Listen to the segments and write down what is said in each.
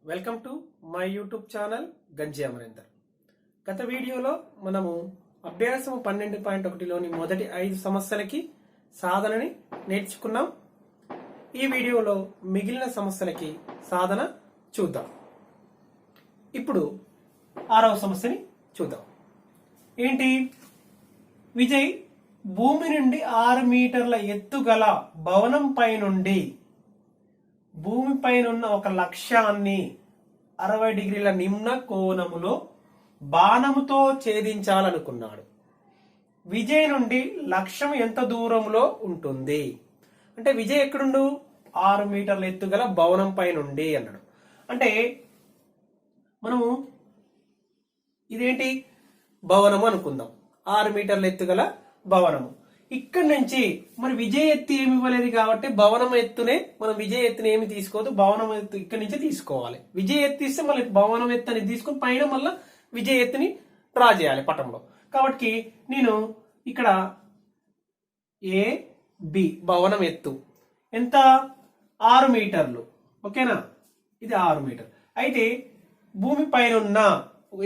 Welcome to my YouTube channel గంజి అమరేందర్. గత వీడియోలో మనము అభ్యాసం 12.1లోని మొదటి 5 సమస్యలకి సాధనని నేర్చుకున్నాం. ఈ వీడియోలో మిగిలిన సమస్యలకి సాధన చూద్దాం. ఇప్పుడు 6వ సమస్యని చూద్దాం. ఏంటి? విజయ్ భూమి నుండి 6 మీటర్ల ఎత్తుగల భవనం పై నుండి భూమిపైనున్న ఒక లక్ష్యాన్ని 60 డిగ్రీల నిమ్న కోణములో బాణముతో ఛేదించాలనుకున్నాడు. విజయ్ నుండి లక్ష్యం ఎంత దూరంలో ఉంటుంది? అంటే విజయ్ ఎక్కడుండు? 6 మీటర్ల ఎత్తుగల భవనం పై నుండి అన్నాడు. అంటే మనము ఇదేంటి భవనము అనుకుందాం. 6 మీటర్ల ఎత్తుగల భవనము. ఇక్కడి నుంచి మరి విజయ్ ఎత్తు ఏమి ఇవ్వలేదు కాబట్టి భవనం ఎత్తునే మనం విజయ్ ఎత్తుని ఏమి తీసుకోవద్దు, భవనం ఎత్తు ఇక్కడి నుంచి తీసుకోవాలి. విజయ్ ఎత్తు ఇస్తే మళ్ళీ భవనం ఎత్తు అని తీసుకుని పైన మళ్ళీ విజయ్ ఎత్తుని డ్రా చేయాలి పటంలో. కాబట్టి నేను ఇక్కడ ఏ బి భవనం ఎత్తు ఎంత? 6 మీటర్లు. ఓకేనా? ఇది 6 మీటర్. అయితే భూమి పైన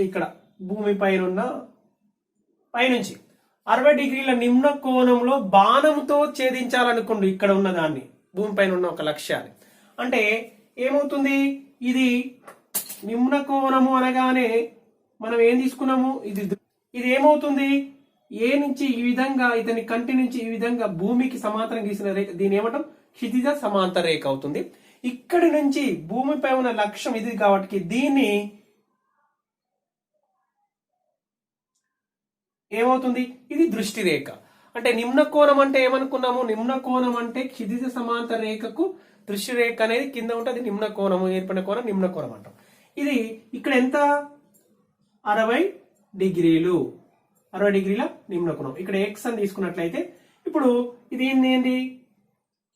ఇక్కడ భూమి పైన పైనుంచి 60 డిగ్రీల నిమ్న కోణంలో బాణంతో ఛేదించాలనుకోండి. ఇక్కడ ఉన్న దాన్ని భూమిపైన ఉన్న ఒక లక్ష్యాన్ని. అంటే ఏమవుతుంది? ఇది నిమ్న కోణము అనగానే మనం ఏం తీసుకున్నాము? ఇది ఏమవుతుంది? ఏ నుంచి ఈ విధంగా ఇతని కంటి నుంచి ఈ విధంగా భూమికి సమాంతరం గీసిన రేఖ, దీని ఏమంటాం? క్షితిజ సమాంతర రేఖ అవుతుంది. ఇక్కడి నుంచి భూమిపై ఉన్న లక్ష్యం ఇది కాబట్టి దీన్ని ఏమవుతుంది? ఇది దృష్టి రేఖ. అంటే నిమ్న కోణం అంటే ఏమనుకున్నాము? నిమ్న కోణం అంటే క్షితిజ సమాంతర రేఖకు దృష్టి రేఖ అనేది కింద ఉంటుంది. నిమ్న కోణము ఏర్పడిన కోణం నిమ్న కోణం అంటాం. ఇది ఇక్కడ ఎంత? 60 డిగ్రీలు. 60 డిగ్రీల నిమ్న కోణం. ఇక్కడ ఎక్స్ అని తీసుకున్నట్లయితే ఇప్పుడు ఇది ఏంటి?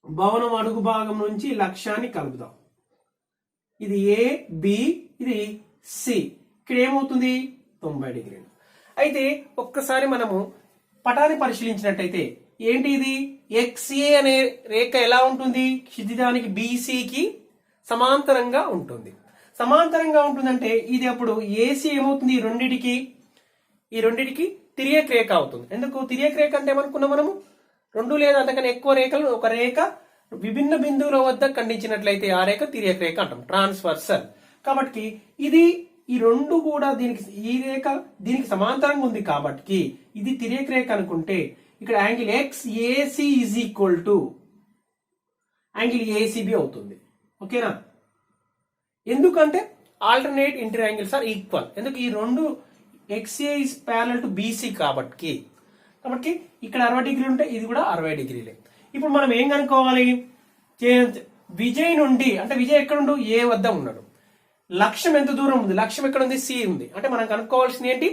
భవనం అడుగు భాగం నుంచి లక్ష్యాన్ని కలుపుదాం. ఇది ఏ బి, ఇది సి. ఇక్కడ ఏమవుతుంది? 90 డిగ్రీలు. అయితే ఒక్కసారి మనము పటాన్ని పరిశీలించినట్టయితే ఏంటి ఇది? ఎక్స్ఏ అనే రేఖ ఎలా ఉంటుంది? క్షితిజానికి బీసీకి సమాంతరంగా ఉంటుంది. సమాంతరంగా ఉంటుందంటే ఇది అప్పుడు ఏసీ ఏమవుతుంది? ఈ రెండిటికి తిరియక్ రేఖ అవుతుంది. ఎందుకు తిరియక్ రేఖ అంటే ఏమనుకున్నాం మనము? 2 లేదా అంతకన్నా ఎక్కువ రేఖలు ఒక రేఖ విభిన్న బిందువుల వద్ద ఖండించినట్లయితే ఆ రేఖ తిరియక్ రేఖ అంటాం, ట్రాన్స్వర్సల్. కాబట్టి ఇది ఈ రెండు కూడా ఈ రేఖ దీనికి సమాంతరంగా ఉంది కాబట్టి ఇది తిరియక్ రేఖ అనుకుంటే ఇక్కడ angle X AC is equal to angle ACB అవుతుంది. ఓకేనా? ఎందుకంటే alternate inter angles are equal. ఎందుకు? ఈ రెండు XA is parallel to BC కాబట్టి ఇక్కడ 60 డిగ్రీలు ఉంటే ఇది కూడా 60 డిగ్రీలే. ఇప్పుడు మనం ఏం కనుక్కోవాలి? విజయ్ నుండి, అంటే విజయ్ ఎక్కడుండు? ఏ వద్ద ఉన్నాడు. లక్ష్యం ఎంత దూరం ఉంది? లక్ష్యం ఎక్కడ ఉంది? సి ఉంది. అంటే మనం కనుక్కోవాల్సింది ఏంటి?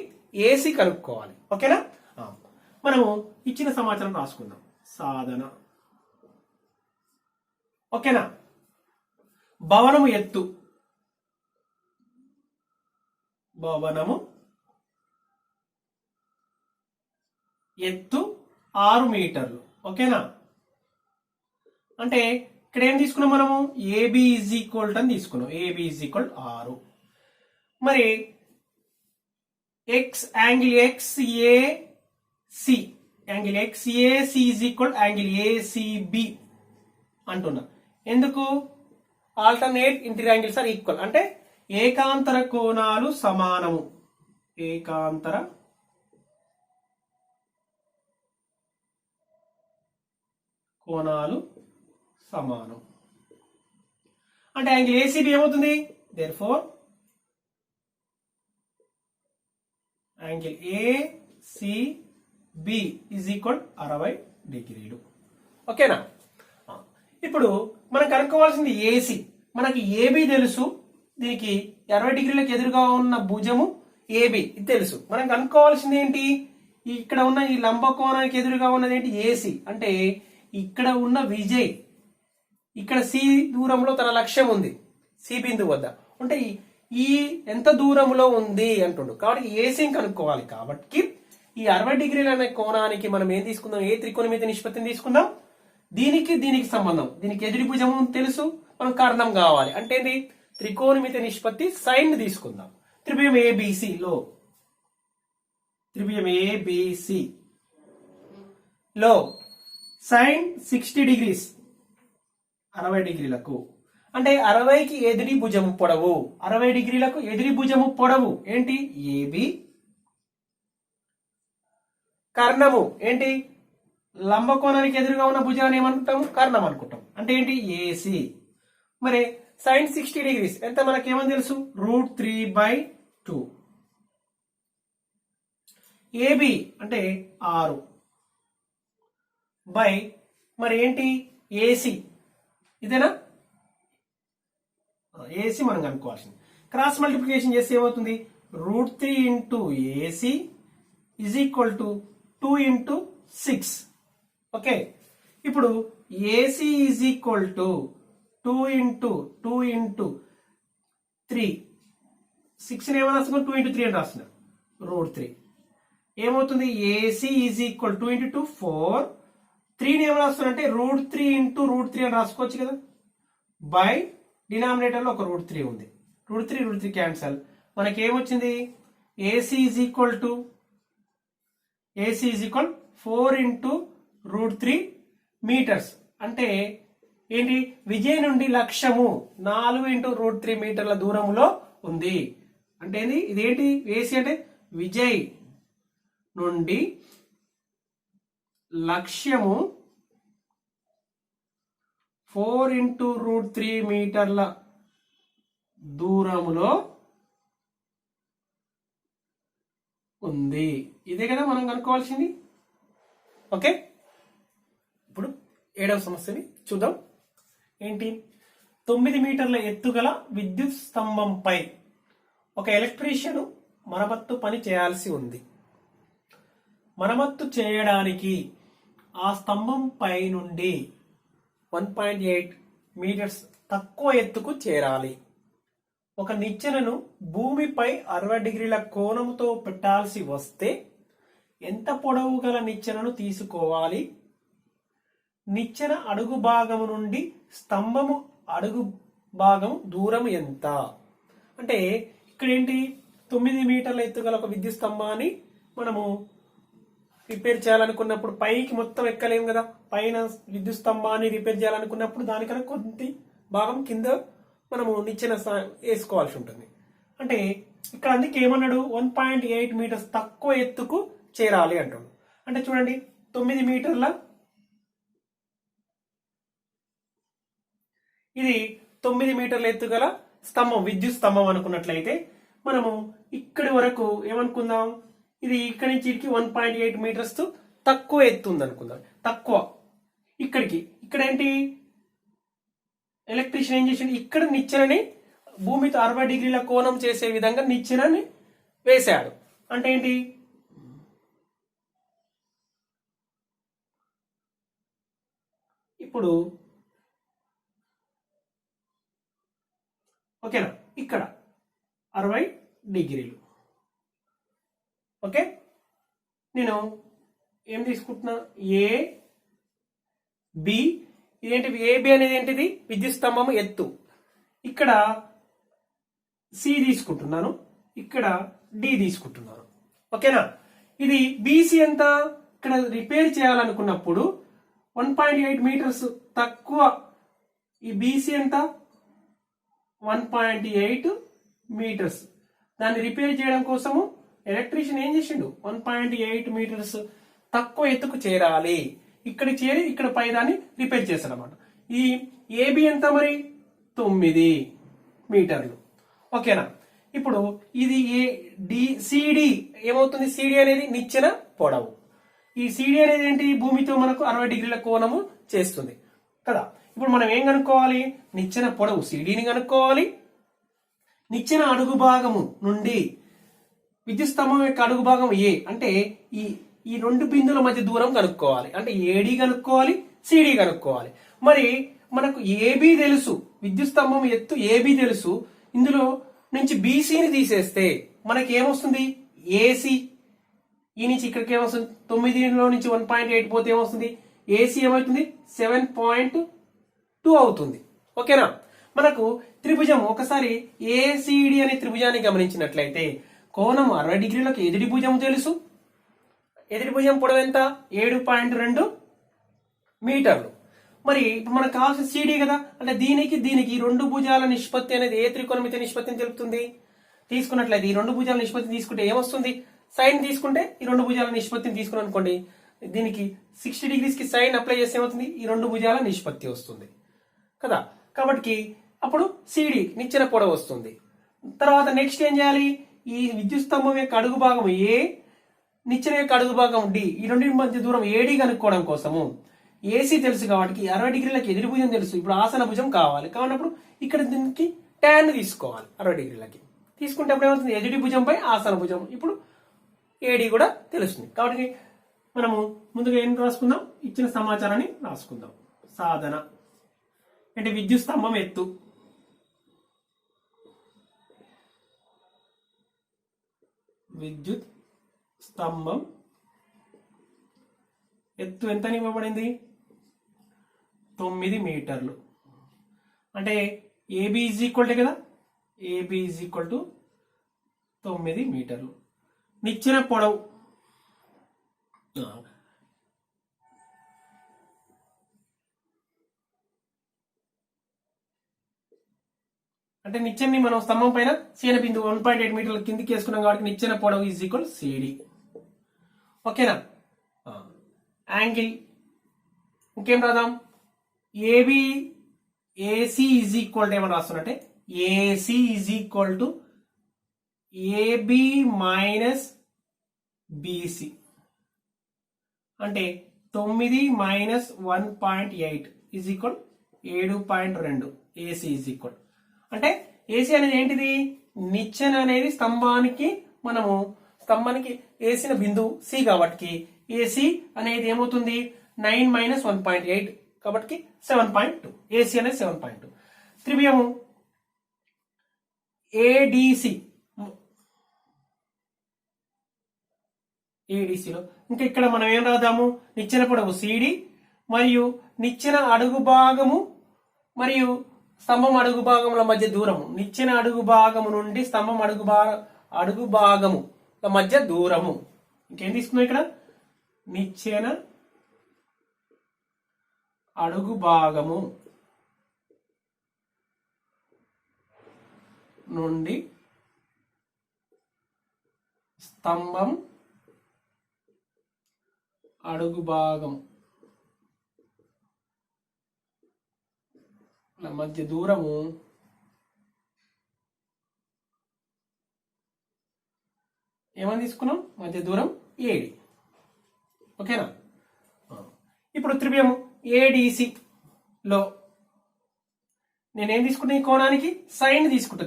ఏసీ కనుక్కోవాలి. ఓకేనా? మనము ఇచ్చిన సమాచారం రాసుకుందాం. సాధన. ఓకేనా? భవనము ఎత్తు 6 మీటర్లు. ఓకేనా? అంటే ఇక్కడ ఏం తీసుకున్నాం మనము? ఏబి ఈజ్ ఈక్వల్ అని తీసుకున్నాం. AB is equal 6. మరి x angle XAC is equal angle ACB అంటున్నా. ఎందుకు? Alternate inter angles are equal. అంటే ఏకాంతర కోణాలు సమానము. ఏకాంతర కోణాలు సమానం. అంటే యాంగిల్ ఏసీబీ ఏమవుతుంది? Therefore angle ACB is equal 60 డిగ్రీలు. ఓకేనా? ఇప్పుడు మనం కనుక్కోవాల్సింది ఏసీ. మనకి ఏబి తెలుసు. దీనికి 60 డిగ్రీలకు ఎదురుగా ఉన్న భుజము ఏబి ఇది తెలుసు. మనం కనుక్కోవాల్సింది ఏంటి? ఇక్కడ ఉన్న ఈ లంబ కోణానికి ఎదురుగా ఉన్నది ఏంటి? ఏసీ. అంటే ఇక్కడ ఉన్న విజయ్ ఇక్కడ సి దూరంలో తన లక్ష్యం ఉంది, సి బిందువు వద్ద. అంటే ఈ ఎంత దూరంలో ఉంది అంటుండు. కాబట్టి ఏసీని కనుక్కోవాలి. కాబట్టి ఈ 60 డిగ్రీల అనే కోణానికి మనం ఏం తీసుకుందాం? ఏ త్రికోణమితి నిష్పత్తిని తీసుకుందాం? దీనికి సంబంధం. దీనికి ఎదురు భుజము తెలుసు, మనం కర్ణం కావాలి. అంటే ఏంటి? త్రికోణమితి నిష్పత్తి సైన్ తీసుకుందాం. త్రిభుజం ఏబిసిలో లో సైన్ 60 డిగ్రీస్ 60 డిగ్రీలకు అంటే 60కి ఎదిరి భుజము పొడవు 60 డిగ్రీలకు ఎదిరి భుజము పొడవు ఏంటి ఏబి. కర్ణము ఏంటి లంబకోణానికి ఎదురుగా ఉన్న భుజాన్ని ఏమనుకుంటాము కర్ణం అనుకుంటాం. అంటే ఏంటి ఏసి. మరి సైన్ 60 డిగ్రీస్ ఎంత మనకేమని తెలుసు √3/2. ఏబి అంటే 6 బై మరి ఏంటి ఏసి ఇదేనా ఏసి మనం కనుక్కోవాల్సింది. క్రాస్ మల్టిప్లికేషన్ చేస్తే ఏమవుతుంది √3 into AC is equal to 2 into 6. Okay ఇప్పుడు ఏసి ఈజ్ ఈక్వల్ టు 2 ఇంటూ 3 6 ఏమని రాస్తున్నాం 2 ఇంటూ 3 అని రాస్తున్నా √3 ఏమవుతుంది ఏసి ఈజ్ ఈక్వల్ 2 ఇంటూ 2 4 3ని ఏమని రాస్తున్నా అంటే √3 ఇంటూ √3 అని రాసుకోవచ్చు కదా. బై డినామినేటర్ లో ఒక √3 ఉంది √3 క్యాన్సల్ మనకి ఏమొచ్చింది ఏసి ఈజ్ ఈక్వల్ 4 ఇంటూ √3 మీటర్స్. అంటే ఏంటి విజయ్ నుండి లక్ష్యము 4 ఇంటూ √3 మీటర్ల దూరంలో ఉంది. అంటే ఇదేంటి ఏసి అంటే విజయ్ నుండి లక్ష్యము 4 ఇంటూ √3 మీటర్ల దూరములో ఉంది. ఇదే కదా మనం కనుక్కోవాల్సింది. ఓకే ఇప్పుడు 7వ సమస్యని చూద్దాం. ఏంటి 9 మీటర్ల ఎత్తుగల విద్యుత్ స్తంభంపై ఒక ఎలక్ట్రీషియన్ మరమ్మత్తు పని చేయాల్సి ఉంది. మరమ్మత్తు చేయడానికి ఆ స్తంభం పై నుండి 1.8 మీటర్స్ తక్కువ ఎత్తుకు చేరాలి. ఒక నిచ్చెనను భూమిపై 60 డిగ్రీల కోణంతో పెట్టాల్సి వస్తే ఎంత పొడవు గల నిచ్చెనను తీసుకోవాలి? నిచ్చెన అడుగు భాగము నుండి స్తంభము అడుగు భాగం దూరం ఎంత? అంటే ఇక్కడ ఏంటి 9 మీటర్ల ఎత్తుగల ఒక విద్యుత్ స్తంభాన్ని మనము రిపేర్ చేయాలనుకున్నప్పుడు పైకి మొత్తం ఎక్కలేము కదా. పైన విద్యుత్ స్తంభాన్ని రిపేర్ చేయాలనుకున్నప్పుడు దానికన్నా కొద్ది భాగం కింద మనము నిచ్చెన వేసుకోవాల్సి ఉంటుంది. అంటే ఇక్కడ అందుకే ఏమన్నాడు 1.8 మీటర్స్ తక్కువ ఎత్తుకు చేరాలి అంటాడు. అంటే చూడండి 9 మీటర్ల ఇది 9 మీటర్ల ఎత్తుగల స్తంభం విద్యుత్ స్తంభం అనుకున్నట్లయితే మనము ఇక్కడి వరకు ఏమనుకుందాం ఇది ఇక్కడి నుంచి ఇక్కడికి 1.8 మీటర్స్ తక్కువ ఎత్తు ఉంది అనుకుందాం. తక్కువ ఇక్కడ ఏంటి ఎలక్ట్రీషియన్ ఏం చేసిండు ఇక్కడ నిచ్చెనని భూమితో 60 డిగ్రీల కోణం చేసే విధంగా నిచ్చెనని వేశాడు. అంటే ఏంటి ఇప్పుడు ఓకేనా ఇక్కడ 60 డిగ్రీలు. ఓకే నేను ఏం తీసుకుంటున్నా ఏ బి ఇదేంటి ఏబి అనేది ఏంటిది విద్యుత్ స్తంభము ఎత్తు. ఇక్కడ సి తీసుకుంటున్నాను ఇక్కడ డి తీసుకుంటున్నాను. ఓకేనా ఇది బీసీ ఎంత ఇక్కడ రిపేర్ చేయాలనుకున్నప్పుడు 1.8 మీటర్స్ తక్కువ ఈ బీసీ ఎంత 1.8 మీటర్స్. దాన్ని రిపేర్ చేయడం కోసము ఎలక్ట్రీషియన్ ఏం చేసిండు 1.8 మీటర్స్ తక్కువ ఎత్తుకు చేరాలి. ఇక్కడికి చేరి ఇక్కడ పై దాన్ని రిపేర్ చేస్తాడు అనమాట. ఈ ఏబి ఎంత మరి 9 మీటర్లు. ఓకేనా ఇప్పుడు ఇది సిడి ఏమవుతుంది సిడి అనేది నిచ్చెన పొడవు. ఈ సిడి అనేది ఏంటి భూమితో మనకు 60 డిగ్రీల కోణము చేస్తుంది కదా. ఇప్పుడు మనం ఏం కనుక్కోవాలి నిచ్చెన పొడవు సిడిని కనుక్కోవాలి. నిచ్చెన అడుగు భాగము నుండి విద్యుత్ స్తంభం యొక్క అడుగు భాగం ఏ అంటే ఈ రెండు బిందుల మధ్య దూరం కనుక్కోవాలి. అంటే ఏడి కనుక్కోవాలి సిడి కనుక్కోవాలి. మరి మనకు ఏబి తెలుసు విద్యుత్ స్తంభం ఎత్తు ఏబి తెలుసు. ఇందులో నుంచి బీసీని తీసేస్తే మనకి ఏమొస్తుంది ఏసీ. ఈ నుంచి ఇక్కడికి ఏమొస్తుంది 9లో నుంచి 1.8 పోతే ఏమొస్తుంది ఏసీ ఏమవుతుంది 7.2 అవుతుంది. ఓకేనా మనకు త్రిభుజం ఒకసారి ఏసిడి అనే త్రిభుజాన్ని గమనించినట్లయితే కోణం 60 డిగ్రీలకు ఎదుటి భుజం తెలుసు. ఎదుటి భుజం పొడవు ఎంత? 7.2 మీటర్లు. మరి ఇప్పుడు మనకు కావాల్సిన సిడి కదా, అంటే దీనికి ఈ రెండు భుజాల నిష్పత్తి అనేది ఏ త్రికోణమితి నిష్పత్తిని తెలుపుతుంది? తీసుకున్నట్లయితే ఈ రెండు భుజాల నిష్పత్తి తీసుకుంటే ఏమొస్తుంది? సైన్ తీసుకుంటే ఈ రెండు భుజాల నిష్పత్తిని తీసుకుని అనుకోండి, దీనికి 60 డిగ్రీస్ కి సైన్ అప్లై చేస్తే ఏమవుతుంది? ఈ రెండు భుజాల నిష్పత్తి వస్తుంది కదా. కాబట్టి అప్పుడు సిడి నిచ్చెన పొడవు వస్తుంది. తర్వాత నెక్స్ట్ ఏం చేయాలి? ఈ విద్యుత్ స్తంభం యొక్క అడుగు భాగం ఏ, నిచ్చెన యొక్క అడుగు భాగం డి, ఈ రెండింటి మధ్య దూరం ఏడి కనుక్కోవడం కోసము ఏసీ తెలుసు కాబట్టి 60 డిగ్రీలకు ఎదురు భుజం తెలుసు, ఇప్పుడు ఆసన భుజం కావాలి. కావునప్పుడు ఇక్కడ దీనికి ట్యాన్ తీసుకోవాలి. 60 డిగ్రీలకి తీసుకుంటే అప్పుడు ఏమవుతుంది? ఎదుటి భుజంపై ఆసన భుజం. ఇప్పుడు ఏడి కూడా తెలుస్తుంది. కాబట్టి మనము ముందుగా ఏం రాసుకుందాం? ఇచ్చిన సమాచారాన్ని రాసుకుందాం. సాధన అంటే విద్యుత్ స్తంభం ఎత్తు, విద్యుత్ స్తంభం ఎత్తు ఎంత ఇవ్వబడింది? 9 మీటర్లు. అంటే ఏబి ఈజ్ ఈక్వల్ కదా, ఏబి ఈజ్ ఈక్వల్ టు 9 మీటర్లు. నిచ్చెన పొడవు అంటే నిచ్చెన్ని మనం స్తంభం పైన సీన బిందువు 1.8 మీటర్ల కిందికి వేసుకున్నాం కాబట్టి నిచ్చెన పొడవు ఈజ్ ఈక్వల్ సిడి. ఓకేనా? యాంగిల్ ఇంకేం రాద్దాం? AB AC is equal to ఏమని రాస్తున్నట్టే AC is equal to AB minus BC. అంటే 9 minus 1.8 is equal 7.2. AC is equal అంటే ఏసీ అనేది ఏంటిది? నిచ్చెన అనేది స్తంభానికి వేసిన బిందువు సి కాబట్టి ఏసీ అనేది ఏమవుతుంది? 9 మైనస్ 1.8 కాబట్టి 7.2. ఏసీ అనేది 7.2. త్రిభుజము ఏడిసి, ఏడిసిలో ఇంకా ఇక్కడ మనం ఏం రాద్దాము? నిచ్చెన పొడవు సిడి మరియు నిచ్చెన అడుగు భాగము మరియు స్తంభం అడుగు భాగముల మధ్య దూరము, నిచ్చెన అడుగు భాగము నుండి స్తంభం అడుగు భాగముల మధ్య దూరము. ఇంకేం తీసుకున్నాం ఇక్కడ? నిచ్చెన అడుగు భాగము నుండి స్తంభం అడుగు భాగం మధ్య దూరము ఏమని తీసుకున్నాం? మధ్య దూరం ఏడి. ఓకేనా? ఇప్పుడు త్రిభుజం ఏడిసి లో నేనేం తీసుకుంటా? ఈ కోణానికి సైన్ తీసుకుంటా.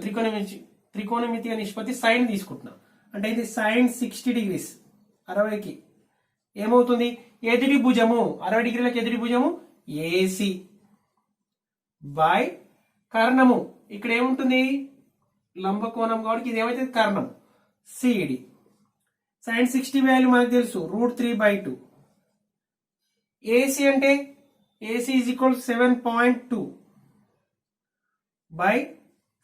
త్రికోణమితి నిష్పత్తి సైన్ తీసుకుంటున్నా. అంటే ఇది సైన్ 60 డిగ్రీస్ 60కి ఏమవుతుంది? ఎదుటి భుజము 60 డిగ్రీలకు ఎదుటి భుజము ఏసి బై కర్ణము. ఇక్కడ ఏముంటుంది? లంబ కోణం కాబట్టి ఇది ఏమైతే కర్ణం సిడి. సైన్ 60 వాల్యూ మనకు తెలుసు √3/2. ఏసీ అంటే AC is equal 7.2 by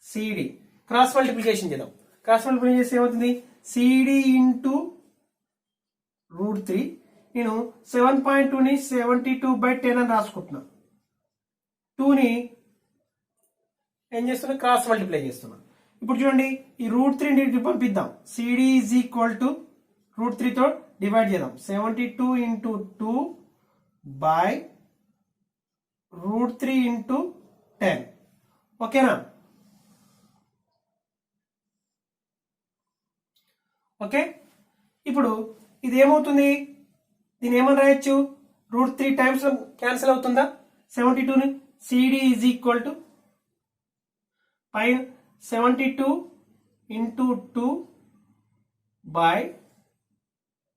CD. Cross multiplication చేద్దాం. క్రాస్ మల్టిప్లికేషన్ చేస్తే ఏమవుతుంది? CD into √3. నేను 7.2ని 72/10 అని రాసుకుంటున్నా. 2ని ఏం చేస్తున్నా? క్రాస్ మల్టిప్లై చేస్తున్నా. ఇప్పుడు చూడండి, ఈ √3 పంపిద్దాం. సిడి ఈజ్ ఈక్వల్ టు √3తో డివైడ్ చేద్దాం. 72 ఇంటూ 2 బై √3 ఇంటూ 10. ఓకేనా? ఓకే. ఇప్పుడు ఇది ఏమవుతుంది? దీని ఏమని రాయొచ్చు? √3 టైమ్స్ క్యాన్సిల్ అవుతుందా? 72ని సిడి ఈజ్ ఈక్వల్ టు పైన 72 ఇంటూ 2 బై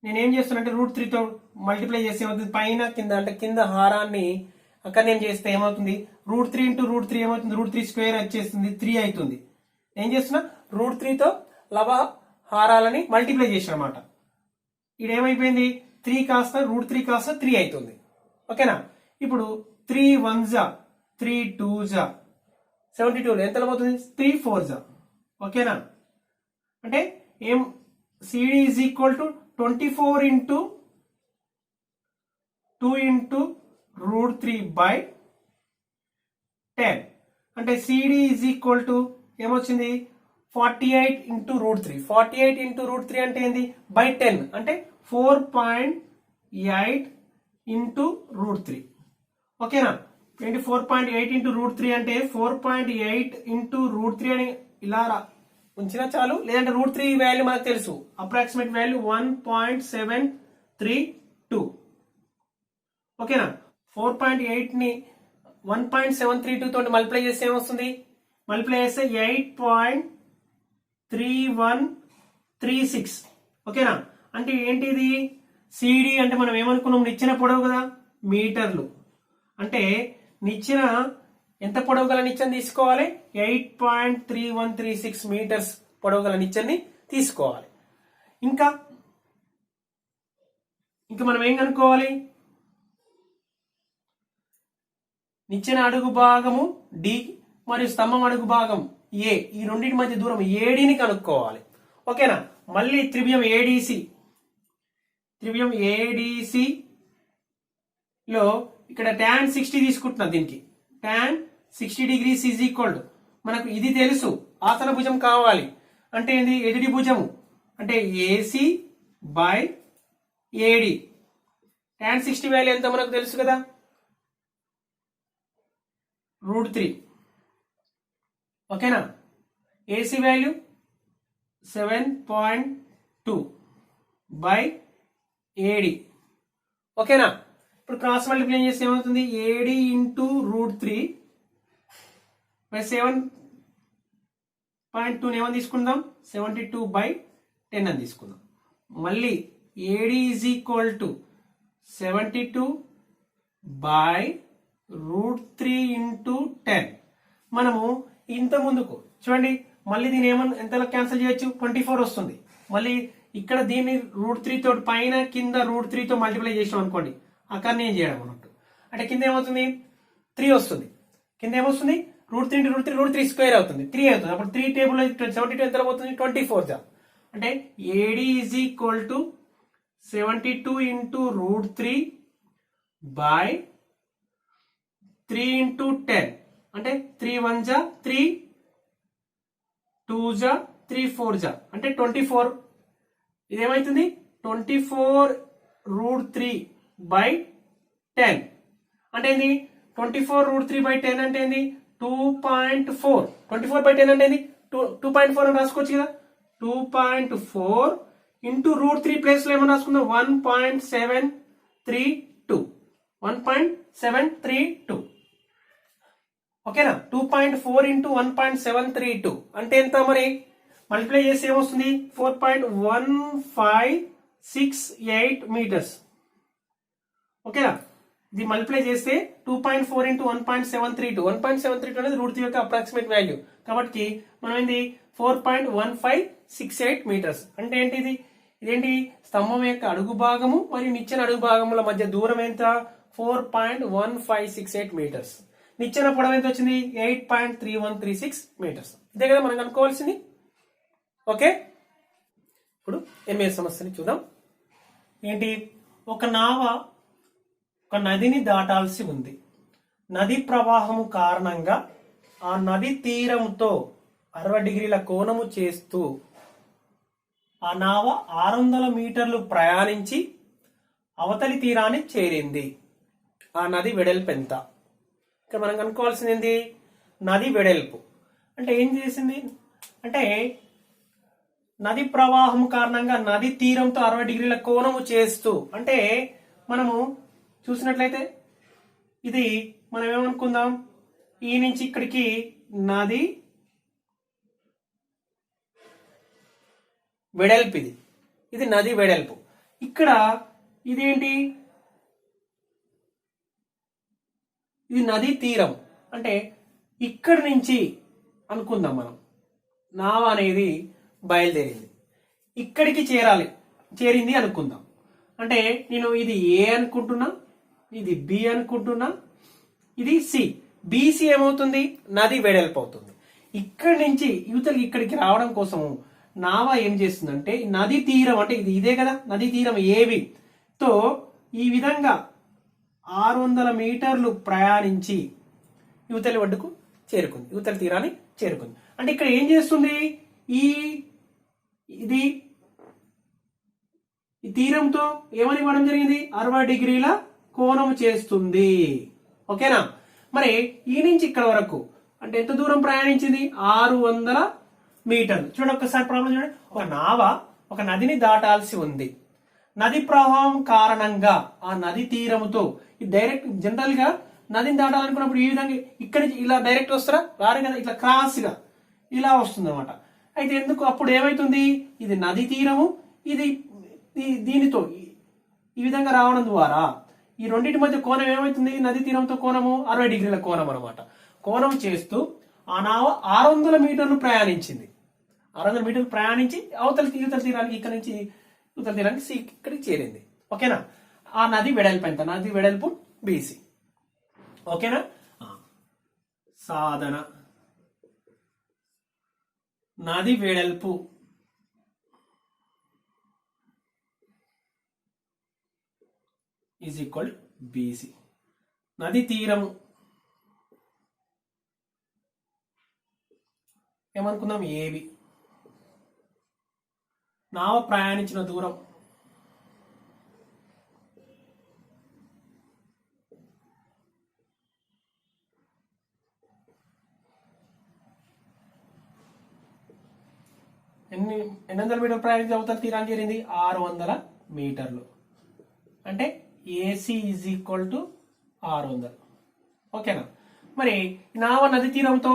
నేనేం చేస్తున్నా అంటే √3తో మల్టిప్లై చేస్తే ఏమవుతుంది? పైన కింద అంటే కింద హారాన్ని అక్కడ నేను చేస్తే ఏమవుతుంది? √3 ఇంటూ √3 ఏమవుతుంది? √3 స్క్వేర్ వచ్చేస్తుంది, 3 అవుతుంది. ఏం చేస్తున్నా? √3తో లవ హారాలని మల్టిప్లై చేసిన అనమాట. ఇదేమైపోయింది? 3 కాస్త √3 కాస్త 3 అవుతుంది. ఓకేనా? ఇప్పుడు 3 1 జా 3 2 జా 72 ఎంతలో పోతుంది 3 4 జా ఓకేనా అంటే ఏం CD is equal to 24 into 2 into √3 by 10 అంటే CD ఈజ్ ఈక్వల్ టు ఏమొచ్చింది 48 ఇంటూ √3 48 ఇంటూ √3 అంటే ఏంది బై 10 అంటే 4.8 ఇంటూ √3 ఓకేనా ఏంటి 4.8 ఇంటూ √3 అంటే 4.8 ఇంటూ √3 అని ఇలా ఉంచినా చాలు లేదంటే √3 వాల్యూ మనకు తెలుసు అప్రాక్సిమేట్ వాల్యూ 1.732 ఓకేనా 4.8 ని 1.732 తోటి మల్టిప్లై చేస్తే ఏమొస్తుంది మల్టిప్లై చేస్తే 8.3136 ఓకేనా అంటే ఏంటిది CD అంటే మనం ఏమనుకున్నాం నిచ్చెన పొడవు కదా మీటర్లు అంటే నిచ్చెన ఎంత పొడవు గల నిచ్చెన తీసుకోవాలి 8.3136 మీటర్స్ పొడవు గల నిచ్చెన్ని తీసుకోవాలి ఇంకా మనం ఏం కనుక్కోవాలి నిచ్చెన అడుగు భాగము D మరియు స్తంభం అడుగు భాగం A ఈ రెండింటి మధ్య దూరం AD ని కనుక్కోవాలి ఓకేనా మళ్ళీ త్రిభుజం ADC లో ఇక్కడ tan 60 తీసుకుంటున్నా దీనికి tan 60 degrees ఈజ్ ఈక్వల్ మనకు ఇది తెలుసు ఆసన భుజం కావాలి అంటే ఏంది ఎదుటి భుజము అంటే AC by AD tan 60 value ఎంత మనకు తెలుసు కదా √3 ఓకేనా AC వాల్యూ 7.2 బై AD ఓకేనా ఇప్పుడు క్రాస్ మల్టిప్లై చేస్తే ఏమవుతుంది AD ఇంటూ √3 బై 7.2 ఏమని తీసుకుందాం 72 బై 10 అని తీసుకుందాం మళ్ళీ AD is equal to 72 by √3 into 10 మనము ఇంత ముందుకు చూడండి మళ్ళీ దీని ఏమన్నా ఎంతలో క్యాన్సిల్ చేయొచ్చు 24 వస్తుంది మళ్ళీ ఇక్కడ దీన్ని √3 తోటి పైన కింద √3 తో మల్టిప్లై చేసాం అనుకోండి అక్కడ నేను చేయడం అన్నట్టు అంటే కింద ఏమవుతుంది 3 వస్తుంది కింద ఏమొస్తుంది √3 ఇంటూ √3 స్క్వేర్ అవుతుంది 3 అవుతుంది అప్పుడు 3 టేబుల్ 72 ఎంత అవుతుంది 24 జా అంటే AD is equal to 72 into √3 by 3 into 10 అంటే 3 1 జా 3 2 జా 3 4 జా అంటే 24 ఇదేమైతుంది 24 √3 బై 10 అంటే ఏంది 24 √3 బై 10 అంటే ఏంది 2.4 24 బై 10 అంటే ఏంది 2.4 అని రాసుకోవచ్చు కదా 2.4 ఇంటూ √3 ప్లేస్ లో ఏమని రాసుకుందాం 1.732 ఓకేనా 2.4 ఇంటూ 1.732 అంటే ఎంత మరి మల్టిప్లై చేస్తే ఏమొస్తుంది 4.1568 మీటర్స్ ఓకేనా ఇది మల్టిప్లై చేస్తే 2.4 ఇంటూ 1.732 అనేది √3 యొక్క అప్రాక్సిమేట్ వాల్యూ కాబట్టి మనం ఏంది 4.1568 మీటర్స్ అంటే ఏంటి ఇదేంటి స్తంభం యొక్క అడుగు భాగము మరియు నిచ్చెన అడుగు భాగముల మధ్య దూరం ఎంత 4.1568 మీటర్స్ నిచ్చెన పొడవు ఎంత వచ్చింది 8.3136 మీటర్స్ ఇదే కదా మనం కనుక్కోవాల్సింది ఓకే ఇప్పుడు 8వ సమస్యని చూద్దాం ఏంటి ఒక నావ ఒక నదిని దాటాల్సి ఉంది నది ప్రవాహము కారణంగా ఆ నది తీరంతో 60 డిగ్రీల కోణము చేస్తూ ఆ నావ 600 మీటర్లు ప్రయాణించి అవతలి తీరాన్ని చేరింది ఆ నది వెడల్పు ఎంత ఇక్కడ మనం కనుక్కోవాల్సింది ఏంటి నది వెడల్పు అంటే ఏం చేసింది అంటే నది ప్రవాహం కారణంగా నది తీరంతో 60 డిగ్రీల కోణము చేస్తూ అంటే మనము చూసినట్లయితే ఇది మనం ఏమనుకుందాం ఈ నుంచి ఇక్కడికి నది వెడల్పు ఇది నది వెడల్పు ఇక్కడ ఇదేంటి ఇది నది తీరం అంటే ఇక్కడి నుంచి అనుకుందాం మనం నావ అనేది బయలుదేరింది ఇక్కడికి చేరింది అనుకుందాం అంటే నేను ఇది A అనుకుంటున్నా ఇది B అనుకుంటున్నా ఇది C బీసీ ఏమవుతుంది, నది వెడల్పు అవుతుంది. ఇక్కడి నుంచి యువతలకి ఇక్కడికి రావడం కోసము నావా ఏం చేస్తుందంటే నది తీరం అంటే ఇదే కదా నది తీరం ఏవి తో ఈ విధంగా 600 మీటర్లు ప్రయాణించి యువతలి ఒడ్డుకు చేరుకుంది, యువతలి తీరాన్ని చేరుకుంది. అంటే ఇక్కడ ఏం చేస్తుంది, ఇది ఈ తీరంతో ఏమని ఇవ్వడం జరిగింది, 60 డిగ్రీల కోణం చేస్తుంది. ఓకేనా. మరి ఈ నుంచి ఇక్కడ వరకు అంటే ఎంత దూరం ప్రయాణించింది, 600 మీటర్లు. చూడండి ఒక్కసారి ప్రాబ్లం చూడండి. ఒక నావ ఒక నదిని దాటాల్సి ఉంది. నది ప్రవాహం కారణంగా ఆ నది తీరముతో డైరెక్ట్ జనరల్ గా నదిని దాటాలనుకున్నప్పుడు ఈ విధంగా ఇక్కడి ఇలా డైరెక్ట్ వస్తారా, రారు కదా, ఇట్లా క్రాస్ గా ఇలా వస్తుంది అనమాట. అయితే ఎందుకు అప్పుడు ఏమైతుంది, ఇది నది తీరము, ఇది దీనితో ఈ విధంగా రావడం ద్వారా ఈ రెండింటి మధ్య కోణం ఏమైతుంది, నది తీరంతో కోణము 60 డిగ్రీల కోణం అనమాట. కోణం చేస్తూ ఆ నావ 600 మీటర్లు ప్రయాణించింది. 600 మీటర్లు ప్రయాణించి యువతల తీరానికి ఇక్కడ నుంచి యువతల తీరానికి ఇక్కడికి చేరింది. ఓకేనా. ఆ నది వెడల్పు ఎంత, నది వెడల్పు బీసీ. ఓకేనా. సాధన నది వెడల్పు ఈజ్ ఈక్వల్ బీసీ. నది తీరము ఏమనుకుందాం ఏబి. నావ ప్రయాణించిన దూరం ఎన్ని వందల మీటర్లు ప్రయాణించి అవతల తీరానికి చేరింది, 600 మీటర్లు. అంటే ఏసీ ఈజ్ ఈక్వల్ టు 600. ఓకేనా. మరి నావ నది తీరంతో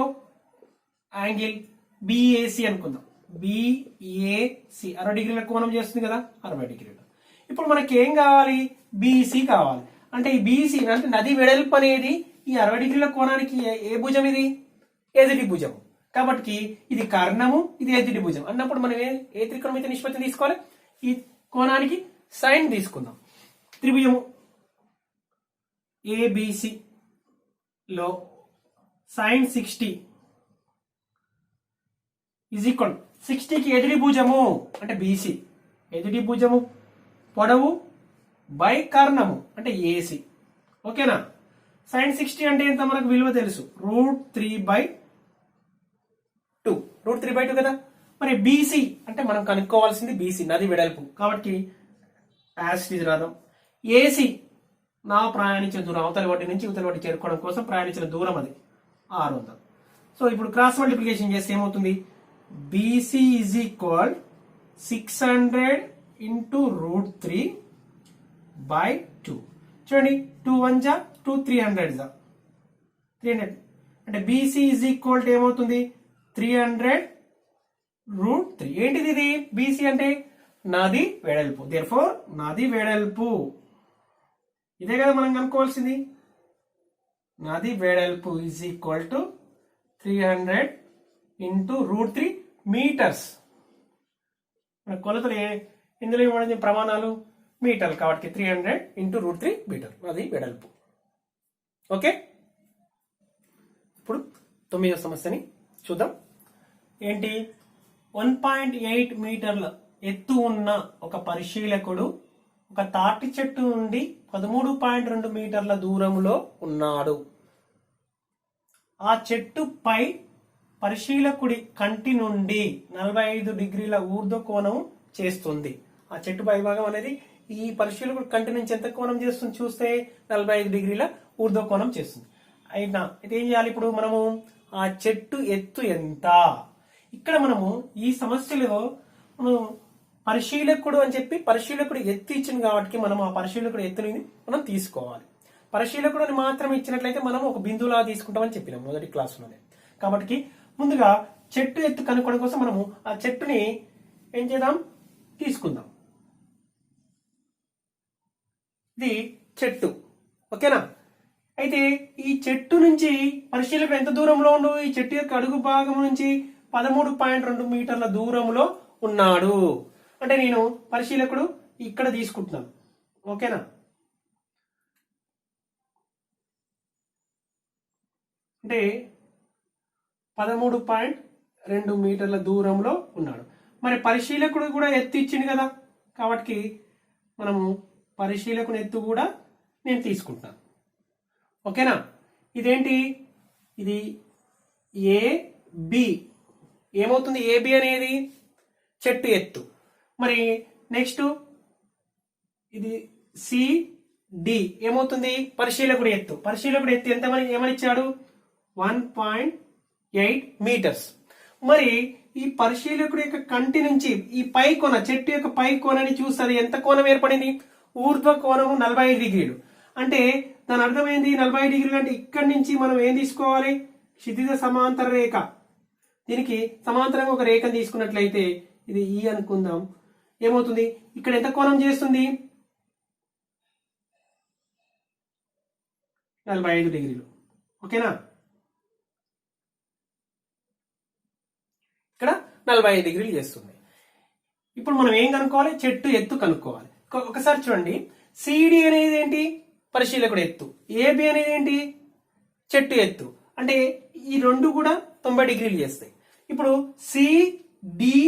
యాంగిల్ బిఏసి అనుకుందాం. బిఏసి 60 డిగ్రీల కోణం చేస్తుంది కదా, 60 డిగ్రీలు. ఇప్పుడు మనకి ఏం కావాలి, బీసీ కావాలి. అంటే ఈ బీసీ అంటే నది వెడల్పు అనేది ఈ 60 డిగ్రీల కోణానికి ఏ భుజం, ఇది ఎదుటి భుజం. కాబట్టి ఇది కర్ణము, ఇది ఎదుటి భుజం అన్నప్పుడు మనం ఏ త్రికోణమితి నిష్పత్తి తీసుకోవాలి, ఈ కోణానికి సైన్ తీసుకుందాం. త్రిభుజము ఏబిసి లో సైన్ 60 ఈజ్ ఈక్వల్ 60కి ఎదుటి భుజము అంటే బీసీ, ఎదుటి భుజము పొడవు బై కర్ణము అంటే ఏసి. ఓకేనా. సైన్ 60 అంటే ఎంత మనకు విలువ తెలుసు, √3/2. √3/2 కదా. మరి బీసీ అంటే మనం కనుక్కోవాల్సింది బీసీ నది వెడల్పు, కాబట్టి యాసిడ్ రాద్దాం. ఏసీ నా ప్రయాణించిన దూరం, అవతలి ఒడ్డు నుంచి ఇవతలి ఒడ్డు చేరుకోవడం కోసం ప్రయాణించిన దూరం అది 600. సో ఇప్పుడు క్రాస్ మల్టిప్లికేషన్ చేస్తే ఏమవుతుంది, బీసీ ఈజ్ ఈక్వల్ 600 ఇంటూ √3/2. చూడండి 2 1 జా 2 300 జా 300. అంటే బీసీ ఈజ్ ఈక్వల్ టు ఏమవుతుంది, 300 √3. ఏంటిది ఇది, బీసీ అంటే నది వెడల్పు. దేర్ఫోర్ నది వెడల్పు ఇదే కదా మనం కనుక్కోవాల్సింది. నది వెడల్పు is equal to 300 into √3 metres. కొలతలు ఇందులో ఇవ్వడం ప్రమాణాలు మీటర్లు కాబట్టి 300 ఇంటూ √3 మీటర్ నది వెడల్పు. ఓకే. ఇప్పుడు 9వ సమస్యని చూద్దాం. ఏంటి, 1.8 మీటర్ల ఎత్తు ఉన్న ఒక పరిశీలకుడు ఒక తాటి చెట్టు నుండి 13.2 మీటర్ల దూరంలో ఉన్నాడు. ఆ చెట్టుపై పరిశీలకుడి కంటి నుండి 45 డిగ్రీల ఊర్ధ్వ కోణం చేస్తుంది. ఆ చెట్టు పై భాగం అనేది ఈ పరిశీలకుడి కంటి నుంచి ఎంత కోణం చేస్తుంది చూస్తే 45 డిగ్రీల ఊర్ధ్వ కోణం చేస్తుంది. అయినా ఇది ఏం చేయాలి, ఇప్పుడు మనము ఆ చెట్టు ఎత్తు ఎంత, ఇక్కడ మనము ఈ సమస్యలో మనం పరిశీలకుడు అని చెప్పి పరిశీలకుడు ఎత్తు ఇచ్చింది కాబట్టి మనం ఆ పరిశీలకుడు ఎత్తుని మనం తీసుకోవాలి. పరిశీలకుడు అని మాత్రం ఇచ్చినట్లయితే మనం ఒక బిందువులా తీసుకుంటామని చెప్పినాం మొదటి క్లాసులోనే. కాబట్టి ముందుగా చెట్టు ఎత్తు కనుక్కోవడం కోసం మనము ఆ చెట్టుని ఏం చేద్దాం, తీసుకుందాం. ఇది చెట్టు. ఓకేనా. అయితే ఈ చెట్టు నుంచి పరిశీలకుడు ఎంత దూరంలో ఉండు, ఈ చెట్టు యొక్క అడుగు భాగం నుంచి 13.2 మీటర్ల దూరంలో ఉన్నాడు. అంటే నేను పరిశీలకుడు ఇక్కడ తీసుకుంటున్నాను. ఓకేనా. అంటే 13.2 మీటర్ల దూరంలో ఉన్నాడు. మరి పరిశీలకుడు కూడా ఎత్తు ఇచ్చింది కదా, కాబట్టి మనము పరిశీలకుని ఎత్తు కూడా నేను తీసుకుంటాను. ఓకేనా? ఇదేంటి? ఇది ఏబి. ఏమవుతుంది? ఏబి అనేది చెట్టు ఎత్తు. మరి నెక్స్ట్ ఇది సిడి ఏమవుతుంది? పరిశీలకుడి ఎత్తు. పరిశీలకుడి ఎత్తు ఎంత ఏమని ఇచ్చాడు? 1.8 మీటర్స్. మరి ఈ పరిశీలకుడి యొక్క కంటి నుంచి ఈ పై కోన, చెట్టు యొక్క పై కోనని చూస్తుంది. ఎంత కోణం ఏర్పడింది? ఊర్ధ్వ కోణము 45 డిగ్రీలు. అంటే దాని అర్థమైంది 45 డిగ్రీలు అంటే ఇక్కడి నుంచి మనం ఏం తీసుకోవాలి? క్షితిజ సమాంతర రేఖ. దీనికి సమాంతరంగా ఒక రేఖను తీసుకున్నట్లయితే ఇది ఈ అనుకుందాం. ఏమవుతుంది? ఇక్కడ ఎంత కోణం చేస్తుంది? 45 డిగ్రీలు. ఓకేనా? ఇక్కడ 45 డిగ్రీలు చేస్తుంది. ఇప్పుడు మనం ఏం కనుక్కోవాలి? చెట్టు ఎత్తు కనుక్కోవాలి. ఒకసారి చూడండి, సిడి అనేది ఏంటి? పరిశీలకుడు ఎత్తు. ఏబి అనేది ఏంటి? చెట్టు ఎత్తు. అంటే ఈ రెండు కూడా 90 డిగ్రీలు చేస్తాయి. ఇప్పుడు సిడిబిఈ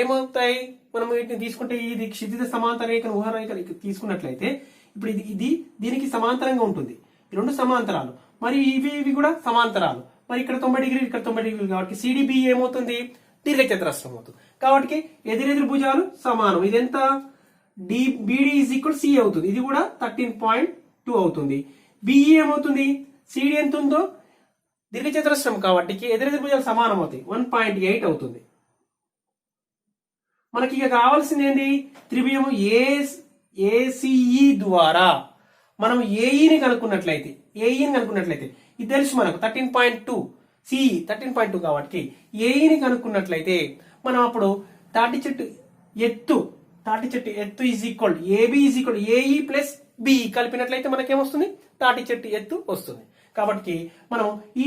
ఏమవుతాయి? మనం వీటిని తీసుకుంటే ఇది క్షితిజ సమాంతర రేఖను ఊహరేఖ తీసుకున్నట్లయితే ఇప్పుడు ఇది దీనికి సమాంతరంగా ఉంటుంది. ఈ రెండు సమాంతరాలు. మరి ఇవి కూడా సమాంతరాలు. మరి ఇక్కడ 90 డిగ్రీలు, ఇక్కడ 90 డిగ్రీలు. కాబట్టి సిడిబి ఏమవుతుంది? దీర్ఘచతురస్రం అవుతుంది. కాబట్టి ఎదురెదురు భుజాలు సమానం. ఇదెంత? బిడి ఈజ్ ఈక్వల్ సి అవుతుంది. ఇది కూడా 13.2 అవుతుంది. బిఈ ఏమవుతుంది? సిడి ఎంత ఉందో దీర్ఘచతురస్రం కాబట్టి ఎదురెదురు భుజాలు సమానం అవుతాయి. 1.8 అవుతుంది. మనకి ఇక కావాల్సింది ఏంటి? త్రిభుజము ఏసిఈ ద్వారా మనం ఏఈని కనుక్కున్నట్లయితే ఇది తెలుసు మనకు 13.2 సిఈ 13.2 కాబట్టి ఏఈని కనుక్కున్నట్లయితే మనం అప్పుడు తాటి చెట్టు ఎత్తు is equal AB is equal AE plus BE కలిపినట్లయితే మనకేమొస్తుంది? తాటి చెట్టు ఎత్తు వస్తుంది. కాబట్టి మనం ఈ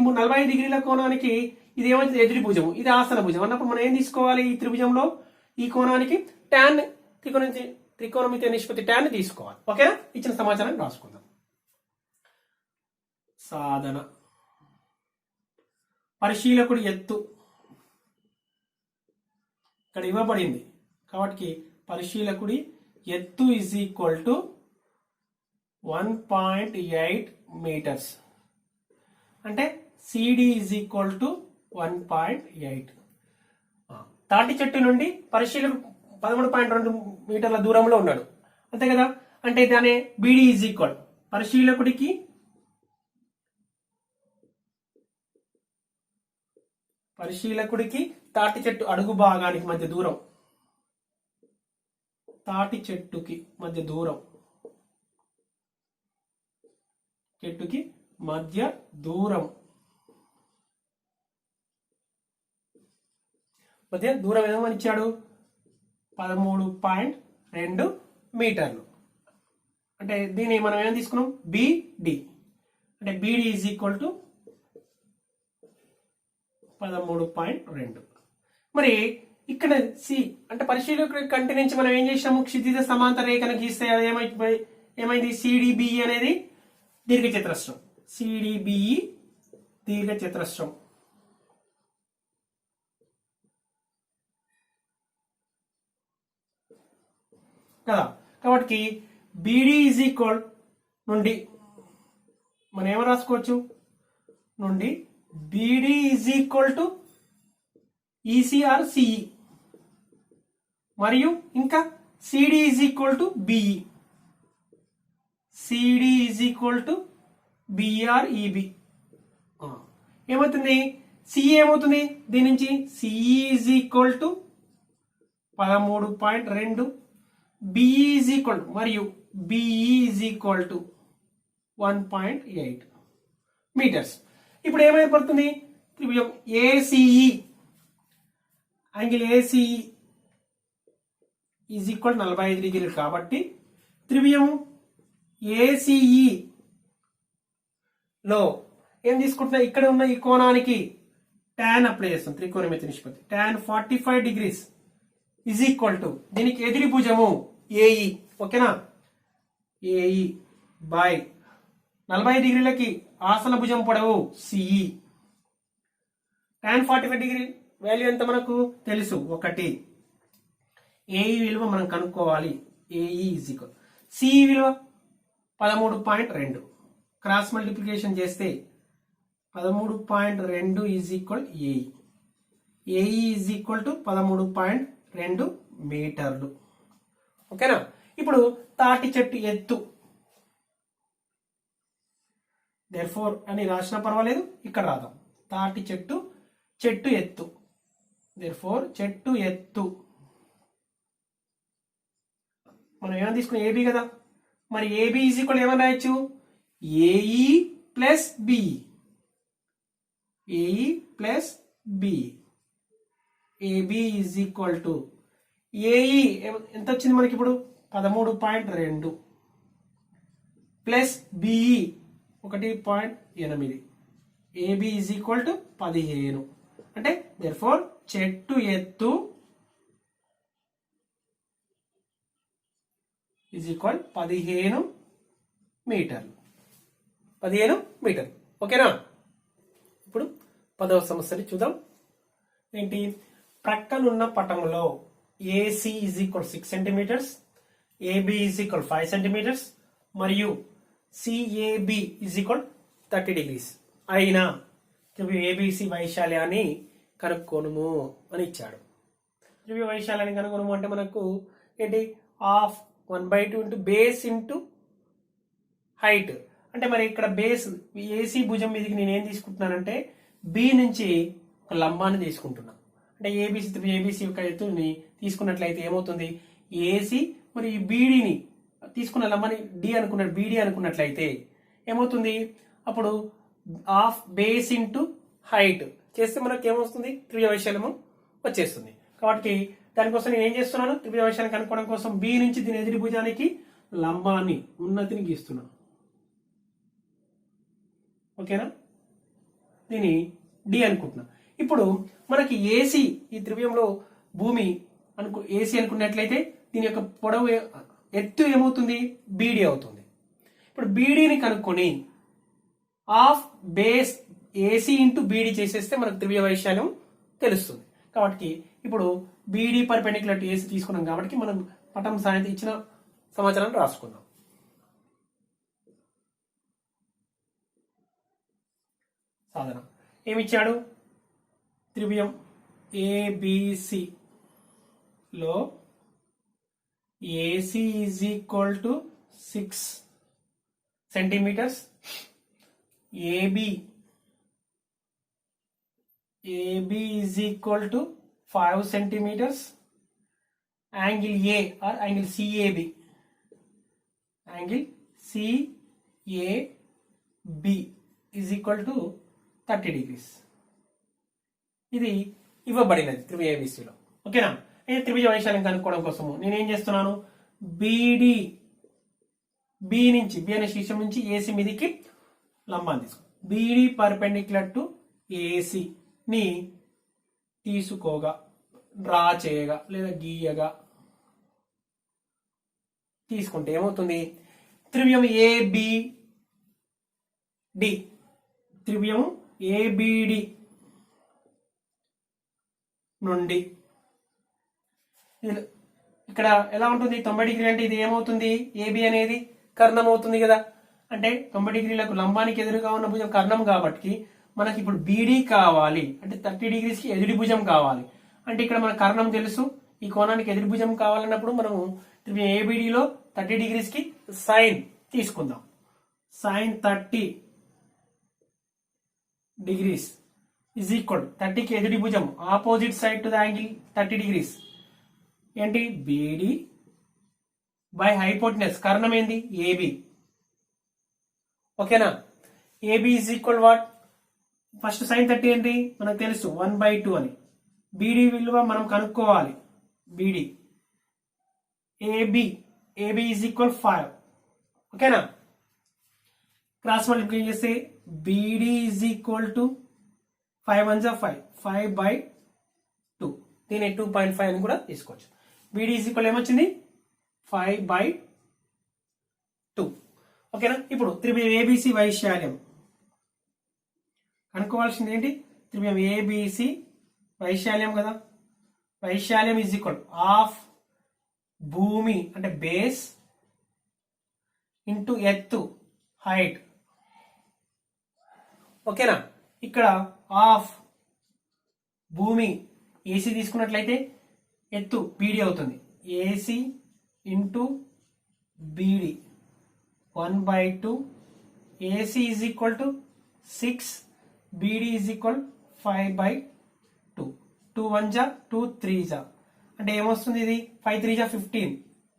45 డిగ్రీల కోణానికి ఇది ఏమైతే? ఎదురి భుజము, ఇది ఆసన భుజం అన్నప్పుడు మనం ఏం తీసుకోవాలి? ఈ త్రిభుజంలో ఈ కోణానికి టాన్ త్రికోణమితి నిష్పత్తి టాన్ తీసుకోవాలి. ఓకేనా? ఇచ్చిన సమాచారాన్ని రాసుకుందాం. సాధన పరిశీలకుడి ఎత్తు ఇక్కడ ఇవ్వబడింది కాబట్టి పరిశీలకుడి ఎత్తు ఈజ్ ఈక్వల్ టు 1.8 మీటర్స్. అంటే సిడి ఈజ్ ఈక్వల్ టు 1.8. తాటి చెట్టు నుండి పరిశీలకుడు 13.2 మీటర్ల దూరంలో ఉన్నాడు, అంతే కదా? అంటే దాని బిడి ఈజ్ ఈక్వల్ పరిశీలకుడికి తాటి చెట్టు అడుగు భాగానికి మధ్య దూరం, తాటి చెట్టుకి మధ్య దూరం, చెట్టుకి మధ్య దూరం ఏమని ఇచ్చాడు? 13.2 మీటర్లు. అంటే దీన్ని మనం ఏం తీసుకున్నాం? బిడి. అంటే బిడి ఈజ్ ఈక్వల్ టు 13.2. మరి ఇక్కడ సి అంటే పరిశీలకుడి కంటి నుంచి మనం ఏం చేసాము? క్షితిజ సమాంతర రేఖను గీస్తే అది ఏమైంది? సిడిబిఈ అనేది దీర్ఘచతురస్రం. సిడిబిఈ దీర్ఘచతురస్రం. కదా? కాబట్టి బిడి ఈజ్ ఈక్వల్ నుండి మనం ఏమని రాసుకోవచ్చు? నుండి BD is equal to ECR CE మరియు ఇంకా CD is equal to BE, CD is equal to BR EB. ఏమవుతుంది? సిఈ ఏమవుతుంది? దీని నుంచి CE is equal to 13.2, BE is equal మరియు BE is equal to 1.8 metres. ఇప్పుడు ఏమైపడుతుంది? త్రిభుజం ACE, angle ACE is equal 45 డిగ్రీలు కాబట్టి త్రిభుజం ఏసీఈ లో ఏం తీసుకుంటున్నా? ఇక్కడ ఉన్న ఈ కోణానికి టాన్ అప్లై చేస్తాం. త్రికోణమితి నిష్పత్తి tan 45 degrees is equal to దీనికి ఎదిరి భుజము ఏఈ. ఓకేనా? ఏఈ బై 45 డిగ్రీలకి ఆసన భుజం పొడవు సిఈ. tan 45 డిగ్రీ వాల్యూ ఎంత మనకు తెలుసు 1. ఏఈ విలువ మనం కనుక్కోవాలి. ఏఈ ఈజ్ ఈక్వల్ సిఈ విలువ 13.2. క్రాస్ మల్టిప్లికేషన్ చేస్తే 13.2 is equal AE. AE is equal to 13.2 మీటర్లు. ఓకేనా. ఇప్పుడు తాటి చెట్టు ఎత్తు therefore అని రాసినా పర్వాలేదు, ఇక్కడ రాద్దాం. తాటి చెట్టు ఎత్తు therefore చెట్టు ఎత్తు మనం ఏమైనా తీసుకుని ఏబి కదా, మరి ఏబి ఈజ్ ఈక్వల్ ఏమని రాయొచ్చు AE plus BE. AE plus BE. AB is equal to AE ఎంత వచ్చింది మనకి ఇప్పుడు 13.2 plus BE 1.8. AB is equal to 15. అంటే therefore చెట్టు ఎత్తు ఈజ్ ఈక్వల్ 15 మీటర్లు. 15 మీటర్లు. ఓకేనా. ఇప్పుడు 10వ సమస్యని చూద్దాం. ఏంటి, ప్రక్కనున్న పటంలో AC is equal 6 centimetres, AB is equal 5 centimetres మరియు సిఏబి ఈజ్ ఈక్వల్ 30 డిగ్రీస్ అయినా ఏబిసి వైశాల్యాన్ని కనుక్కోనుము అని ఇచ్చాడు. వైశాల్యాన్ని కనుక్కోనుము అంటే మనకు ఏంటి half 1/2 into base into height. అంటే మరి ఇక్కడ బేస్ ఏసీ భుజం మీదకి నేను ఏం తీసుకుంటున్నానంటే బి నుంచి ఒక లంబాన్ని తీసుకుంటున్నా. అంటే ఏబిసి యొక్క ఎత్తుని తీసుకున్నట్లయితే ఏమవుతుంది, ఏసీ మరి ఈ బీడీని తీసుకున్న లంబాన్ని బీడీ అనుకున్నట్లయితే ఏమవుతుంది, అప్పుడు హాఫ్ బేస్ ఇంటూ హైట్ చేస్తే మనకు ఏమొస్తుంది త్రిభుజ వైశాల్యము వచ్చేస్తుంది. కాబట్టి దానికోసం నేను ఏం చేస్తున్నాను, త్రిభుజ వైశాల్యం కనుక్కోవడం కోసం బి నుంచి దీని ఎదుటి భుజానికి లంబాన్ని ఉన్నతిని గీస్తున్నాను. ఓకేనా, దీని డి అనుకుంటున్నా. ఇప్పుడు మనకి ఏసీ ఈ త్రిభుజంలో భూమి ఏసీ అనుకున్నట్లయితే దీని యొక్క పొడవు ఎత్తు ఏమవుతుంది బీడీ అవుతుంది. ఇప్పుడు బీడీని కనుక్కొని half base AC into BD చేసేస్తే మనకు త్రిభుజ వైశాల్యం తెలుస్తుంది. కాబట్టి ఇప్పుడు బీడీ పర్పెండిక్యులర్ టు ఏసీ తీసుకున్నాం కాబట్టి మనం పటం సాయంత్రం ఇచ్చిన సమాచారాన్ని రాసుకుందాం. సాధన ఏమిచ్చాడు, త్రిభుజం ఏబిసి లో AC is equal to 6 centimetres, AB is equal to 5 centimetres, angle A or angle CAB is equal to 30 degrees. ఇది ఇవ్వబడినది త్రిభుజ ఏబిసిలో. ఓకేనా. అయితే త్రిభుజ వైశాల్యం కనుక్కోవడం కోసము నేనేం చేస్తున్నాను, బి అనే శీర్షం నుంచి ఏసీ మీదికి లంబాన్ని తీసుకో. బీడీ పర్పెండిక్యులర్ టు ఏసీ ని తీసుకోగా డ్రా చేయగా లేదా గీయగా తీసుకుంటే ఏమవుతుంది, త్రిభుజం ఏబిడి నుండి ఇక్కడ ఎలా ఉంటుంది 90 డిగ్రీ అంటే ఇది ఏమవుతుంది, ఏబి అనేది కర్ణం అవుతుంది కదా. అంటే 90 డిగ్రీలకు లంబానికి ఎదురుగా ఉన్న భుజం కర్ణం కాబట్టి మనకి ఇప్పుడు బీడీ కావాలి అంటే 30 డిగ్రీస్ కి ఎదుటి భుజం కావాలి. అంటే ఇక్కడ మన కర్ణం తెలుసు, ఈ కోణానికి ఎదుటి భుజం కావాలన్నప్పుడు మనము ఏబిడిలో 30 డిగ్రీస్ కి సైన్ తీసుకుందాం. సైన్ 30 డిగ్రీస్ ఇజ్ ఈక్వల్ 30 కి ఎదుటి భుజం opposite side to the angle 30 degrees ఏంటి బీడీ బై హైపోటెనస్ కర్ణం ఏంది ఏబి. ఓకేనా. AB is equal what, first sine 30 ఏంటి మనకు తెలుసు 1/2 అని. బీడీ విలువ మనం కనుక్కోవాలి. BD AB is equal 5. ఓకేనా. క్రాస్ మల్టిప్లికేషన్ చేస్తే బీడీ ఈజ్ ఈక్వల్ టు 5 1 5/2. దీని 2.5 అని కూడా తీసుకోవచ్చు. బీడీ ఈజ్ ఈక్వల్ ఏమొచ్చింది 5/2. ఓకేనా. ఇప్పుడు త్రిభుజం ఏబిసి వైశాల్యం కనుక్కోవాల్సింది ఏంటి? త్రిభుజం ఏబిసి వైశాల్యం కదా. వైశాల్యం ఈజ్ ఈక్వల్ ఆఫ్ భూమి అంటే బేస్ ఇంటూ ఎత్తు హైట్. ఓకేనా. ఇక్కడ ఆఫ్ భూమి ఏసీ తీసుకున్నట్లయితే ఎత్తు బీడీ అవుతుంది. AC into BD 1/2. AC is equal to 6, BD is equal 5/2. 2 1 జా 2 3 జా అంటే ఏమొస్తుంది? ఇది 5 3 జా 15.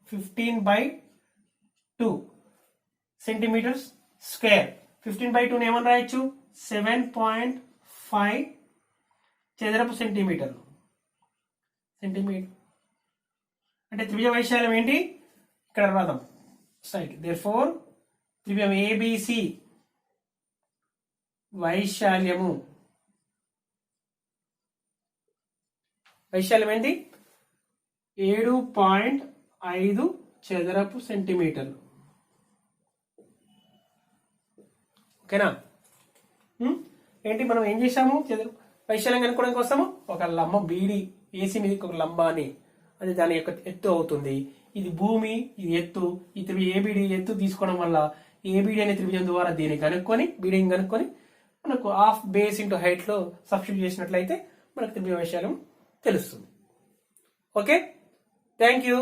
15/2 సెంటీమీటర్స్ స్క్వేర్. 15/2 ఏమని రాయొచ్చు? 7.5 చదరపు సెంటీమీటర్లు. అంటే త్రిభుజ వైశాల్యం ఏంటి? ఇక్కడ రాద్దాం సైడ్. దేర్ఫోర్ త్రిభుజం ఏబిసి వైశాల్యం ఏంటి? 7.5 చదరపు సెంటీమీటర్లు. ఓకేనా. ఏంటి మనం ఏం చేసాము? వైశాల్యం కనుక్కోవడం కోసము ఒక లంబం బీడీ ఏసీ మీదకి ఒక లంబాన్ని, అది దాని యొక్క ఎత్తు అవుతుంది. ఇది భూమి, ఇది ఎత్తు. ఈ త్రిభుజం ఏబిడి ఎత్తు తీసుకోవడం వల్ల ఏబిడి అనే త్రిభుజం ద్వారా దీన్ని కనుక్కొని బీడీని కనుక్కొని మనకు హాఫ్ బేస్ ఇంటూ హైట్ లో సబ్స్టిట్యూట్ చేసినట్లయితే మనకు త్రిభుజ వైశాల్యం తెలుస్తుంది. Okay, thank you.